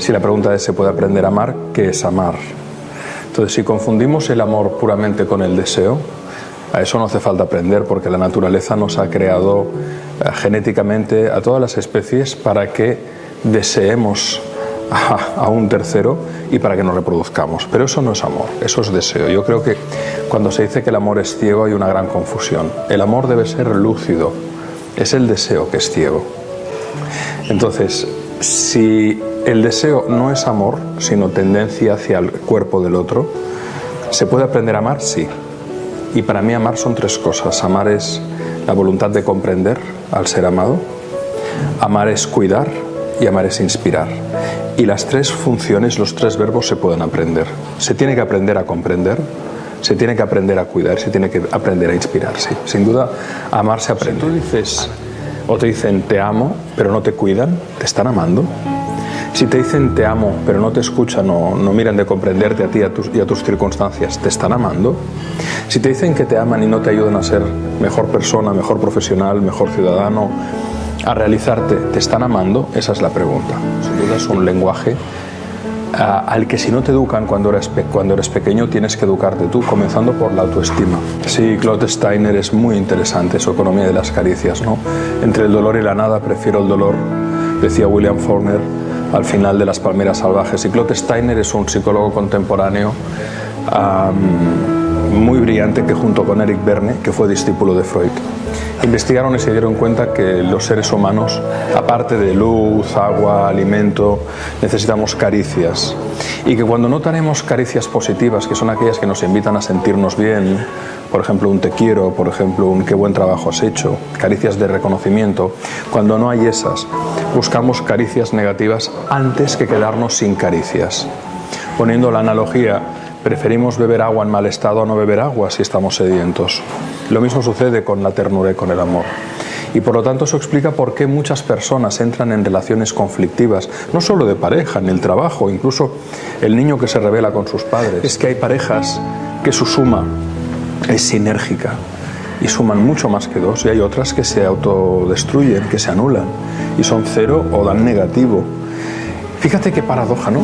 Si la pregunta es ¿se puede aprender a amar? ¿Qué es amar? Entonces, si confundimos el amor puramente con el deseo, a eso no hace falta aprender, porque la naturaleza nos ha creado genéticamente a todas las especies para que deseemos a un tercero y para que nos reproduzcamos. Pero eso no es amor, eso es deseo. Yo creo que cuando se dice que el amor es ciego hay una gran confusión. El amor debe ser lúcido, es el deseo que es ciego. Entonces, si el deseo no es amor, sino tendencia hacia el cuerpo del otro, ¿se puede aprender a amar? Sí. Y para mí amar son tres cosas. Amar es la voluntad de comprender al ser amado, amar es cuidar y amar es inspirar. Y las tres funciones, los tres verbos se pueden aprender. Se tiene que aprender a comprender, se tiene que aprender a cuidar, se tiene que aprender a inspirar. Sí. Sin duda, amar se aprende. Si tú dices o te dicen te amo, pero no te cuidan, ¿te están amando? Si te dicen te amo, pero no te escuchan o no miran de comprenderte a ti y a tus circunstancias, ¿te están amando? Si te dicen que te aman y no te ayudan a ser mejor persona, mejor profesional, mejor ciudadano, a realizarte, ¿te están amando? Esa es la pregunta. Sin duda es un lenguaje al que si no te educan cuando eres pequeño, tienes que educarte tú, comenzando por la autoestima. Sí, Claude Steiner es muy interesante, su economía de las caricias, ¿no? Entre el dolor y la nada prefiero el dolor, decía William Faulkner al final de Las palmeras salvajes. Y Claude Steiner es un psicólogo contemporáneo muy brillante, que junto con Eric Berne, que fue discípulo de Freud, investigaron y se dieron cuenta que los seres humanos, aparte de luz, agua, alimento, necesitamos caricias. Y que cuando no tenemos caricias positivas, que son aquellas que nos invitan a sentirnos bien, por ejemplo un te quiero, por ejemplo un qué buen trabajo has hecho, caricias de reconocimiento, cuando no hay esas, buscamos caricias negativas antes que quedarnos sin caricias. Poniendo la analogía, preferimos beber agua en mal estado a no beber agua si estamos sedientos. Lo mismo sucede con la ternura y con el amor. Y por lo tanto eso explica por qué muchas personas entran en relaciones conflictivas, no solo de pareja, en el trabajo, incluso el niño que se rebela con sus padres. Es que hay parejas que su suma es sinérgica y suman mucho más que dos, y hay otras que se autodestruyen, que se anulan y son cero o dan negativo. Fíjate qué paradoja, ¿no?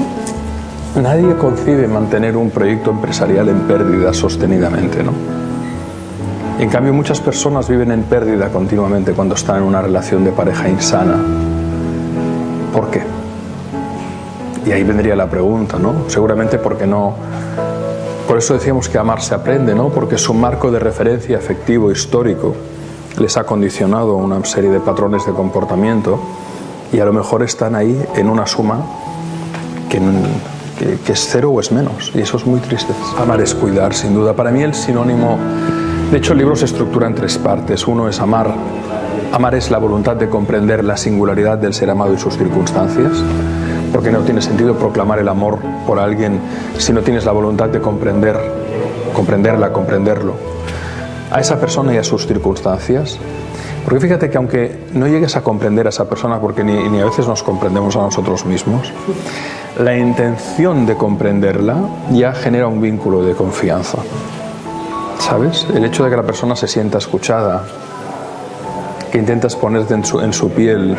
Nadie concibe mantener un proyecto empresarial en pérdida sostenidamente, ¿no? En cambio, muchas personas viven en pérdida continuamente cuando están en una relación de pareja insana. ¿Por qué? Y ahí vendría la pregunta, ¿no? Seguramente porque no... Por eso decíamos que amar se aprende, ¿no? Porque su marco de referencia afectivo histórico les ha condicionado una serie de patrones de comportamiento y a lo mejor están ahí en una suma que es cero o es menos, y eso es muy triste. Amar es cuidar, sin duda. Para mí el sinónimo... De hecho, el libro se estructura en tres partes. Uno es amar. Amar es la voluntad de comprender la singularidad del ser amado y sus circunstancias, porque no tiene sentido proclamar el amor por alguien si no tienes la voluntad de comprenderlo, a esa persona y a sus circunstancias. Porque fíjate que aunque no llegues a comprender a esa persona, porque ni a veces nos comprendemos a nosotros mismos, la intención de comprenderla ya genera un vínculo de confianza. ¿Sabes? El hecho de que la persona se sienta escuchada, que intentas ponerte en su piel,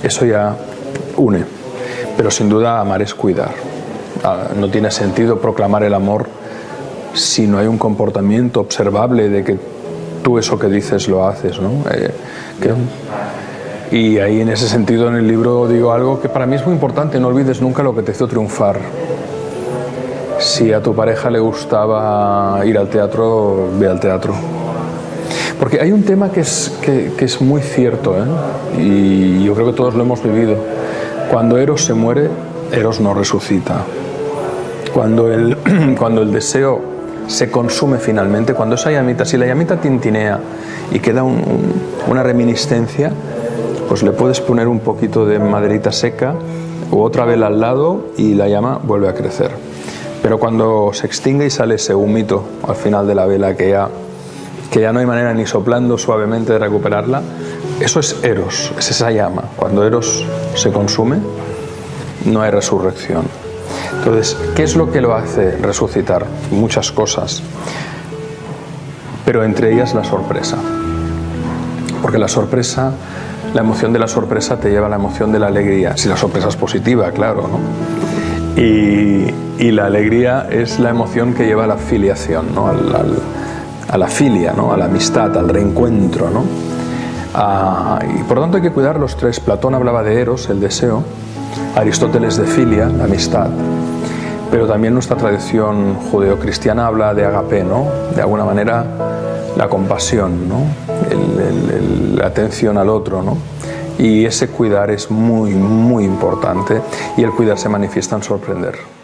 eso ya une. Pero sin duda amar es cuidar. No tiene sentido proclamar el amor si no hay un comportamiento observable de que tú eso que dices lo haces, ¿no? Y ahí en ese sentido en el libro digo algo que para mí es muy importante: no olvides nunca lo que te hizo triunfar. Si a tu pareja le gustaba ir al teatro, ve al teatro. Porque hay un tema que es muy cierto, ¿eh? Y yo creo que todos lo hemos vivido. Cuando Eros se muere, Eros no resucita. Cuando el deseo se consume finalmente, cuando esa llamita, si la llamita tintinea y queda una reminiscencia, pues le puedes poner un poquito de maderita seca u otra vela al lado y la llama vuelve a crecer. Pero cuando se extingue y sale ese humito al final de la vela que ya no hay manera ni soplando suavemente de recuperarla, eso es Eros, es esa llama. Cuando Eros se consume, no hay resurrección. Entonces, ¿qué es lo que lo hace resucitar? Muchas cosas, pero entre ellas la sorpresa. Porque la sorpresa la emoción de la sorpresa te lleva a la emoción de la alegría, si la sorpresa es positiva, claro, ¿no? Y la alegría es la emoción que lleva a la filiación, ¿no? A la filia, ¿no? A la amistad, al reencuentro, ¿no? Y por tanto hay que cuidar los tres. Platón hablaba de eros, el deseo, Aristóteles de filia, la amistad, pero también nuestra tradición judeocristiana habla de agape, ¿no? De alguna manera la compasión, ¿no? La atención al otro, ¿no? Y ese cuidar es muy, muy importante, y el cuidar se manifiesta en sorprender.